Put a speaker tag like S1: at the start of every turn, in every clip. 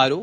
S1: RO,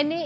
S2: NA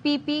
S2: PP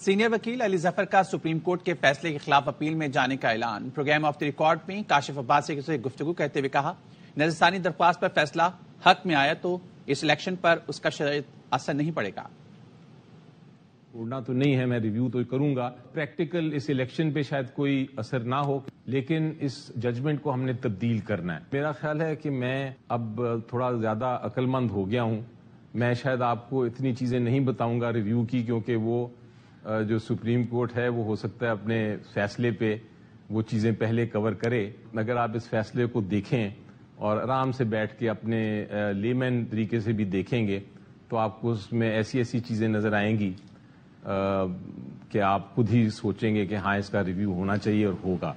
S1: senior وکیل علی ظفر کا supreme court کے فیصلے کے خلاف اپیل میں جانے کا اعلان۔ پروگرام آف دی ریکارڈ میں کاشف عباسی سے گفتگو کرتے ہوئے کہا، نظرثانی درخواست پر فیصلہ حق میں آیا تو اس الیکشن پر اس کا شاید اثر نہیں پڑے گا۔
S3: چھوڑنا تو نہیں ہے، میں ریویو تو کروں گا۔ پریکٹیکل اس الیکشن پہ شاید کوئی اثر نہ ہو، لیکن اس ججمنٹ کو ہم نے تبدیل کرنا ہے۔ میرا خیال ہے کہ میں اب تھوڑا زیادہ عقل مند ہو گیا ہوں۔ میں شاید آپ کو اتنی چیزیں نہیں بتاؤں گا ریویو کی، کیونکہ وہ جو سپریم کورٹ ہے وہ ہو سکتا ہے اپنے فیصلے پہ وہ چیزیں پہلے کور کرے۔ اگر آپ اس فیصلے کو دیکھیں اور آرام سے بیٹھ کے اپنے لیمن طریقے سے بھی دیکھیں گے تو آپ کو اس میں ایسی ایسی چیزیں نظر آئیں گی کہ آپ خود ہی سوچیں گے کہ ہاں اس کا ریویو ہونا چاہیے اور ہوگا۔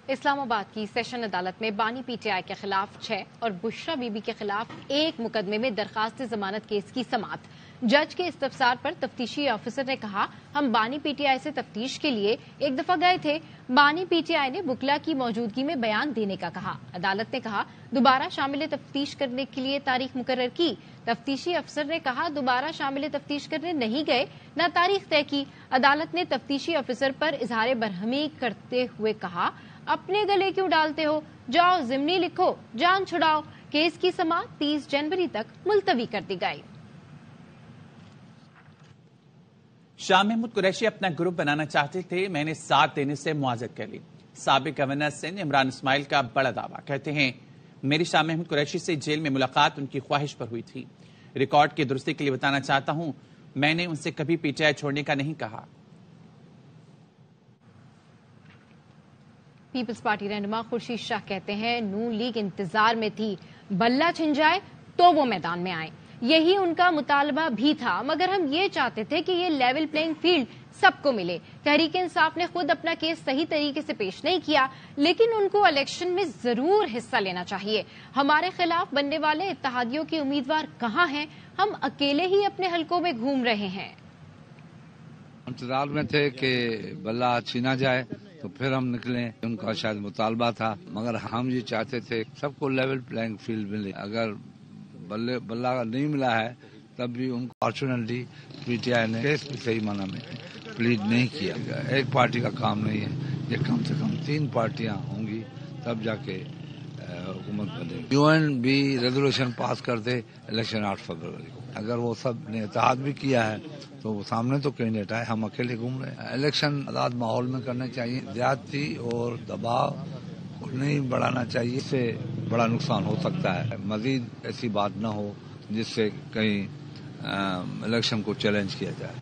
S2: اسلام آباد کی سیشن عدالت میں بانی پی ٹی آئی کے خلاف 6 اور بشرا بی بی کے خلاف 1 مقدمے میں درخواست ضمانت کیس کی سماعت۔ جج کے استفسار پر تفتیشی آفیسر نے کہا، ہم بانی پی ٹی آئی سے تفتیش کے لیے ایک دفعہ گئے تھے۔ بانی پی ٹی آئی نے وکلا کی موجودگی میں بیان دینے کا کہا۔ عدالت نے کہا، دوبارہ شامل تفتیش کرنے کے لیے تاریخ مقرر کی۔ تفتیشی افسر نے کہا، دوبارہ شامل تفتیش کرنے نہیں گئے، نہ تاریخ طے کی۔ عدالت نے تفتیشی افسر پر اظہار برہمی کرتے ہوئے کہا، اپنے گلے کیوں ڈالتے ہو، جاؤ ضمنی لکھو، جان چھڑاؤ۔ کیس کی سماعت 30 جنوری تک ملتوی کر دی گئی۔
S1: شاہ محمود قریشی اپنا گروپ بنانا چاہتے تھے، میں نے ساتھ دینے سے معذرت کر لی۔ سابق گورنر سندھ عمران اسماعیل کا بڑا دعویٰ، کہتے ہیں میری شاہ محمود قریشی سے جیل میں ملاقات ان کی خواہش پر ہوئی تھی۔ ریکارڈ کی درستی کے لیے بتانا چاہتا ہوں، میں نے ان سے کبھی پی ٹی آئی چھوڑنے کا نہیں کہا۔
S2: پیپلز پارٹی رہنما خورشید شاہ کہتے ہیں، نون لیگ انتظار میں تھی، بلہ چھن جائے تو وہ میدان میں آئے۔ یہی ان کا مطالبہ بھی تھا، مگر ہم یہ چاہتے تھے کہ یہ لیول پلینگ فیلڈ سب کو ملے۔ تحریک انصاف نے خود اپنا کیس صحیح طریقے سے پیش نہیں کیا، لیکن ان کو الیکشن میں ضرور حصہ لینا چاہیے۔ ہمارے خلاف بننے والے اتحادیوں کے امیدوار کہاں ہیں؟ ہم اکیلے ہی اپنے حلقوں میں گھوم رہے ہیں۔
S4: انتظار میں تھے کہ بلہ چھینا جائے تو پھر ہم نکلیں، ان کا شاید مطالبہ تھا، مگر ہم یہ چاہتے تھے سب کو لیول پلینگ فیلڈ ملے۔ اگر بلہ نہیں ملا ہے تب بھی ان کو فارچونیٹلی پی ٹی آئی نے کیس بھی صحیح معنی میں پلیڈ نہیں کیا۔ ایک پارٹی کا کام نہیں ہے، یہ کم سے کم 3 پارٹیاں ہوں گی تب جا کے حکومت بنے گی۔ یو این بھی ریزولوشن پاس کر دے الیکشن 8 فروری کو۔ اگر وہ سب نے اتحاد بھی کیا ہے تو وہ سامنے تو کینڈیڈیٹ ہے، ہم اکیلے گھوم رہے ہیں۔ الیکشن آزاد ماحول میں کرنا چاہیے، زیادتی اور دباؤ نہیں بڑھانا چاہیے، اس سے بڑا نقصان ہو سکتا ہے۔ مزید ایسی بات نہ ہو جس سے کہیں الیکشن کو چیلنج کیا جائے۔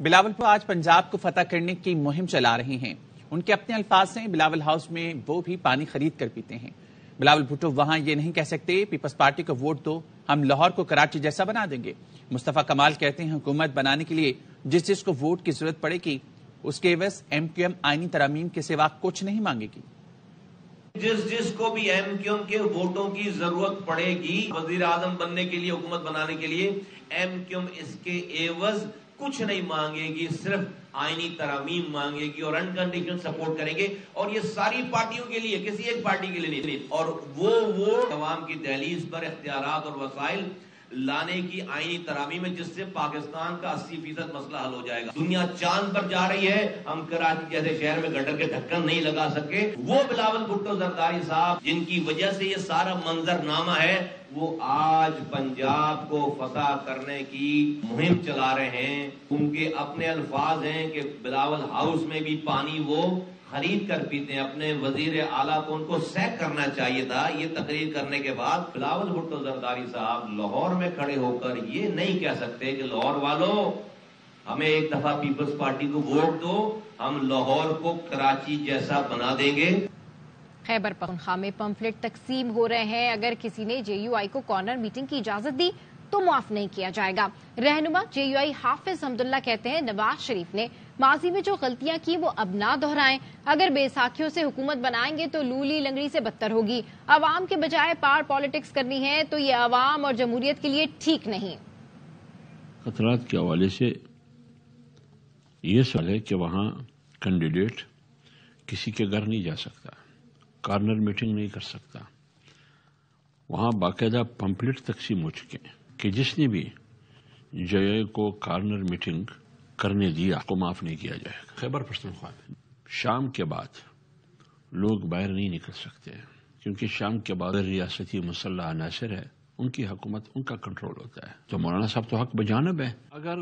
S1: بلاول بھٹو آج پنجاب کو فتح کرنے کی مہم چلا رہے ہیں۔ ان کے اپنے الفاظ ہیں، بلاول ہاؤس میں وہ بھی پانی خرید کر پیتے ہیں۔ بلاول بھٹو وہاں یہ نہیں کہہ سکتے پیپلز پارٹی کو ووٹ دو، ہم لاہور کو کراچی جیسا بنا دیں گے۔ مصطفیٰ کمال کہتے ہیں حکومت بنانے کے لیے جس کو ووٹ کی ضرورت پڑے گی اس کے عوض ایم کیو ایم آئینی ترامیم کے سوا کچھ نہیں مانگے گی۔
S5: جس کو بھی ایم کیو ایم کے ووٹوں کی ضرورت پڑے گی وزیر اعظم بننے کے لیے، حکومت بنانے کے لیے، ایم کیو ایم اس کے عوض کچھ نہیں مانگے گی، صرف آئینی ترامیم مانگے گی اور انکنڈیشنل سپورٹ کریں گے، اور یہ ساری پارٹیوں کے لیے، کسی ایک پارٹی کے لیے نہیں۔ اور وہ ووٹ عوام کی دہلیز پر اختیارات اور وسائل لانے کی آئینی ترامیم ہے، جس سے پاکستان کا 80% مسئلہ حل ہو جائے گا۔ دنیا چاند پر جا رہی ہے، ہم کراچی جیسے شہر میں گٹر کے ڈھکن نہیں لگا سکے۔ وہ بلاول بھٹو زرداری صاحب جن کی وجہ سے یہ سارا منظر نامہ ہے، وہ آج پنجاب کو فتح کرنے کی مہم چلا رہے ہیں۔ ان کے اپنے الفاظ ہیں کہ بلاول ہاؤس میں بھی پانی وہ خرید کر پیتے ہیں۔ اپنے وزیر اعلیٰ کو ان کو سیک کرنا چاہیے تھا یہ تقریر کرنے کے بعد۔ بلاول بھٹو زرداری صاحب لاہور میں کھڑے ہو کر یہ نہیں کہہ سکتے کہ لاہور والوں ہمیں ایک دفعہ پیپلز پارٹی کو ووٹ دو، ہم لاہور کو کراچی جیسا بنا دیں گے۔
S2: خیبر پختونخوا میں پمفلٹ تقسیم ہو رہے ہیں، اگر کسی نے جے یو آئی کو کارنر میٹنگ کی اجازت دی تو معاف نہیں کیا جائے گا۔ رہنما جے یو آئی حافظ حمداللہ کہتے ہیں نواز شریف نے ماضی میں جو غلطیاں کی وہ اب نہ دہرائیں، اگر بے ساکھیوں سے حکومت بنائیں گے تو لولی لنگڑی سے بدتر ہوگی۔ عوام کے بجائے پار پالیٹکس کرنی ہے تو یہ عوام اور جمہوریت کے لیے ٹھیک نہیں۔
S6: خطرات کے حوالے سے یہ سوال ہے کہ وہاں کینڈیڈیٹ کسی کے گھر نہیں جا سکتا، کارنر میٹنگ نہیں کر سکتا۔ وہاں باقاعدہ پمفلٹ تقسیم ہو چکے ہیں کہ جس نے بھی جے کو کارنر میٹنگ کرنے دیا کو معاف نہیں کیا جائے گا. خیبر پختونخوا میں شام کے بعد لوگ باہر نہیں نکل سکتے کیونکہ شام کے بعد ریاستی مسلح عناصر ہے، ان کی حکومت ان کا کنٹرول ہوتا ہے. تو مولانا صاحب تو حق بجانب ہے. اگر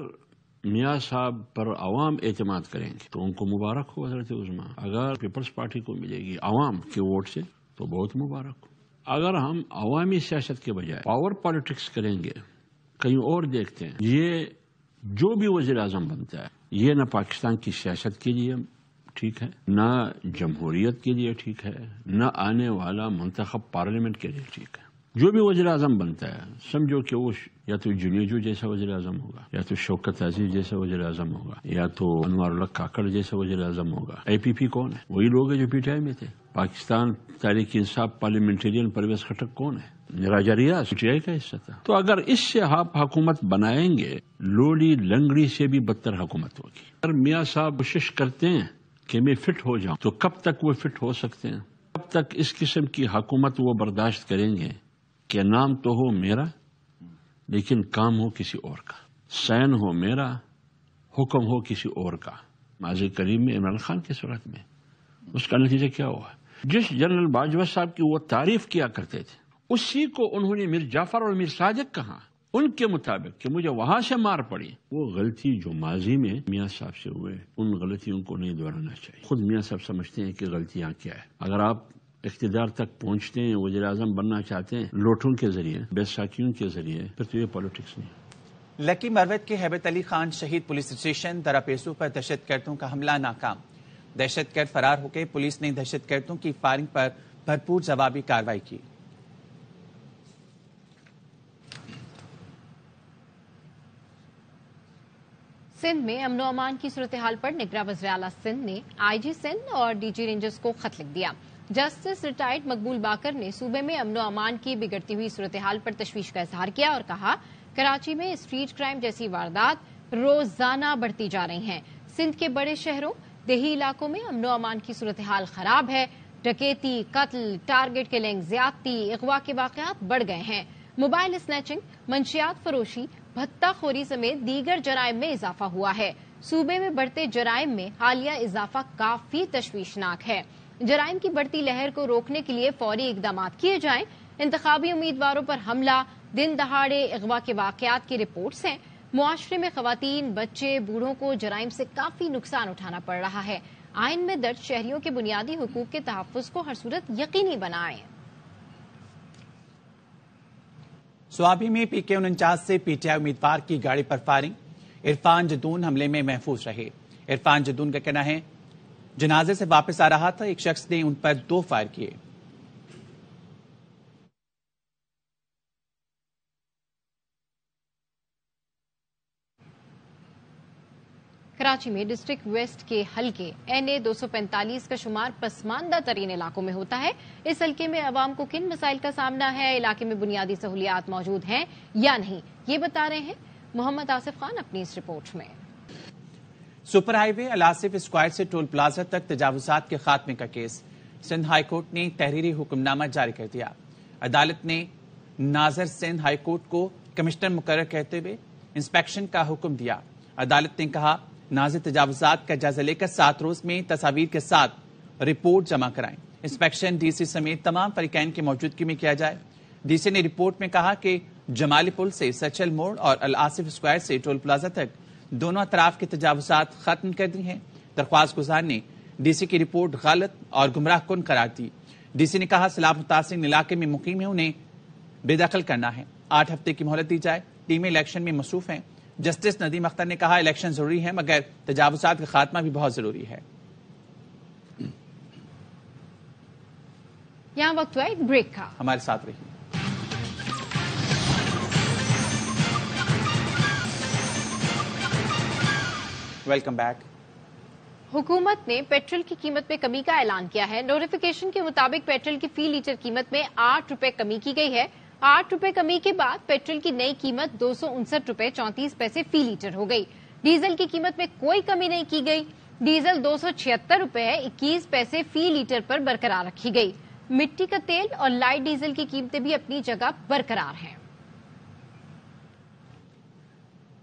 S6: میاں صاحب پر عوام اعتماد کریں گے تو ان کو مبارک ہو حضرت عظما. اگر پیپلز پارٹی کو ملے گی عوام کے ووٹ سے تو بہت مبارک ہو. اگر ہم عوامی سیاست کے بجائے پاور پالیٹکس کریں گے، کہیں اور دیکھتے ہیں، یہ جو بھی وزیر اعظم بنتا ہے یہ نہ پاکستان کی سیاست کے لیے ٹھیک ہے، نہ جمہوریت کے لیے ٹھیک ہے، نہ آنے والا منتخب پارلیمنٹ کے لیے ٹھیک ہے. جو بھی وزیر اعظم بنتا ہے سمجھو کہ وہ یا تو جنیجو جیسا وزیر اعظم ہوگا، یا تو شوکت عزیز جیسا وزیر اعظم ہوگا، یا تو انوار اللہ کاکڑ جیسا وزیر اعظم ہوگا. اے پی پی کون ہے؟ وہی لوگ ہیں جو پی ٹی آئی میں تھے. پاکستان تحریک انصاف پارلیمنٹرین پرویز خٹک کون ہے؟ راجہ ریاض پی ٹی آئی کا حصہ تھا. تو اگر اس سے آپ حکومت بنائیں گے لوڑی لنگڑی سے بھی بدتر حکومت ہوگی. اگر میاں صاحب کوشش کرتے ہیں کہ میں فٹ ہو جاؤں تو کب تک وہ فٹ ہو سکتے ہیں؟ کب تک اس قسم کی حکومت وہ برداشت کریں گے کہ نام تو ہو میرا لیکن کام ہو کسی اور کا، سین ہو میرا حکم ہو کسی اور کا. ماضی قریب میں عمران خان کی صورت میں اس کا نتیجہ کیا ہوا؟ جس جنرل باجوہ صاحب کی وہ تعریف کیا کرتے تھے اسی کو انہوں نے میر جعفر اور میر صادق کہا ان کے مطابق کہ مجھے وہاں سے مار پڑی. وہ غلطی جو ماضی میں میاں صاحب سے ہوئے ان غلطیوں کو نہیں دہرانا چاہیے. خود میاں صاحب سمجھتے ہیں کہ غلطیاں کیا ہے. اگر آپ اقتدار تک پہنچتے ہیں، وزیر اعظم بننا چاہتے ہیں لوٹوں کے ذریعے، بیساکھیوں کے ذریعے، پھر تو یہ پالیٹکس نہیں.
S1: لکی مروت کے ہیبت علی خان شہید پولیس اسٹیشن دراپیسو پر دہشت گردوں کا حملہ ناکام. دہشت گرد فرار ہو گئے. پولیس نے دہشت گردوں کی فائرنگ پر بھرپور جوابی کارروائی کی.
S2: سندھ میں امن و امان کی صورتحال پر نگراں وزیر اعلیٰ سندھ نے آئی جی سندھ اور ڈی جی رینجرز کو خط لکھ دیا. جسٹس ریٹائرڈ مقبول باقر نے صوبے میں امن و امان کی بگڑتی ہوئی صورتحال پر تشویش کا اظہار کیا اور کہا کراچی میں اسٹریٹ کرائم جیسی واردات روزانہ بڑھتی جا رہی ہیں. سندھ کے بڑے شہروں دیہی علاقوں میں امن و امان کی صورتحال خراب ہے. ڈکیتی، قتل، ٹارگٹ کلنگ، زیادتی، اغوا کے واقعات بڑھ گئے ہیں. موبائل اسنیچنگ، منشیات فروشی، بھتہ خوری سمیت دیگر جرائم میں اضافہ ہوا ہے. صوبے میں بڑھتے جرائم میں حالیہ اضافہ کافی تشویشناک ہے. جرائم کی بڑھتی لہر کو روکنے کے لیے فوری اقدامات کیے جائیں. انتخابی امیدواروں پر حملہ، دن دہاڑے اغوا کے واقعات کی رپورٹس ہیں. معاشرے میں خواتین، بچے، بوڑھوں کو جرائم سے کافی نقصان اٹھانا پڑ رہا ہے. آئین میں درج شہریوں کے بنیادی حقوق کے تحفظ کو ہر صورت یقینی بنائیں.
S1: سوابی میں پی کے 49 سے پی ٹی آئی امیدوار کی گاڑی پر فائرنگ. عرفان جدون حملے میں محفوظ رہے. عرفان جدون کا کہنا ہے جنازے سے واپس آ رہا تھا، ایک شخص نے ان پر 2 فائر کیے.
S2: کراچی میں ڈسٹرکٹ ویسٹ کے حلقے NA 245 کا شمار پسماندہ ترین علاقوں میں ہوتا ہے. اس حلقے میں عوام کو کن مسائل کا سامنا ہے، علاقے میں بنیادی سہولیات موجود ہیں یا نہیں، یہ بتا رہے ہیں محمد آصف خان اپنی اس رپورٹ میں.
S1: سپر ہائی وے الآصف اسکوائر سے ٹول پلازا تک تجاوزات کے خاتمے کا کیس. سندھ ہائی کورٹ نے تحریری حکم نامہ جاری کر دیا. عدالت نے ناظر سندھ ہائی کورٹ کو کمشنر مقرر کرتے ہوئے انسپیکشن کا حکم دیا. عدالت نے کہا ناظر تجاوزات کا جائزہ لے کر 7 روز میں تصاویر کے ساتھ رپورٹ جمع کرائیں. انسپیکشن ڈی سی سمیت تمام فریقین کی موجودگی میں کیا جائے. ڈی سی نے رپورٹ میں کہا کہ جمالی پل سے سچل موڑ اور الآصف اسکوائر سے ٹول پلازا تک دونوں اطراف کے تجاوزات ختم کر دی ہیں. درخواست گزار نے ڈی سی کی رپورٹ غلط اور گمراہ کن قرار دی. ڈی سی نے کہا سیلاب متاثرین علاقے میں مقیم ہیں، انہیں بے دخل کرنا ہے. 8 ہفتے کی مہلت دی جائے. ٹیمیں الیکشن میں مصروف ہیں. جسٹس ندیم اختر نے کہا الیکشن ضروری ہے مگر تجاوزات کا خاتمہ بھی بہت ضروری ہے.
S2: یہاں وقت ہوا ایک بریک کا.
S1: ہمارے ساتھ رہیے. Welcome back.
S2: حکومت نے پیٹرول کی قیمت میں کمی کا اعلان کیا ہے. نوٹیفیکیشن کے مطابق پیٹرول کی فی لیٹر قیمت میں 8 روپے کمی کی گئی ہے. 8 روپے کمی کے بعد پیٹرول کی نئی قیمت 259 روپے 34 پیسے فی لیٹر ہو گئی. ڈیزل کی قیمت میں کوئی کمی نہیں کی گئی. ڈیزل 276 روپے 21 پیسے فی لیٹر پر برقرار رکھی گئی. مٹی کا تیل اور لائٹ ڈیزل کی قیمتیں بھی اپنی جگہ برقرار ہیں.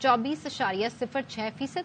S2: 24.06%,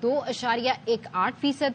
S2: 2.18%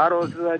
S7: ROs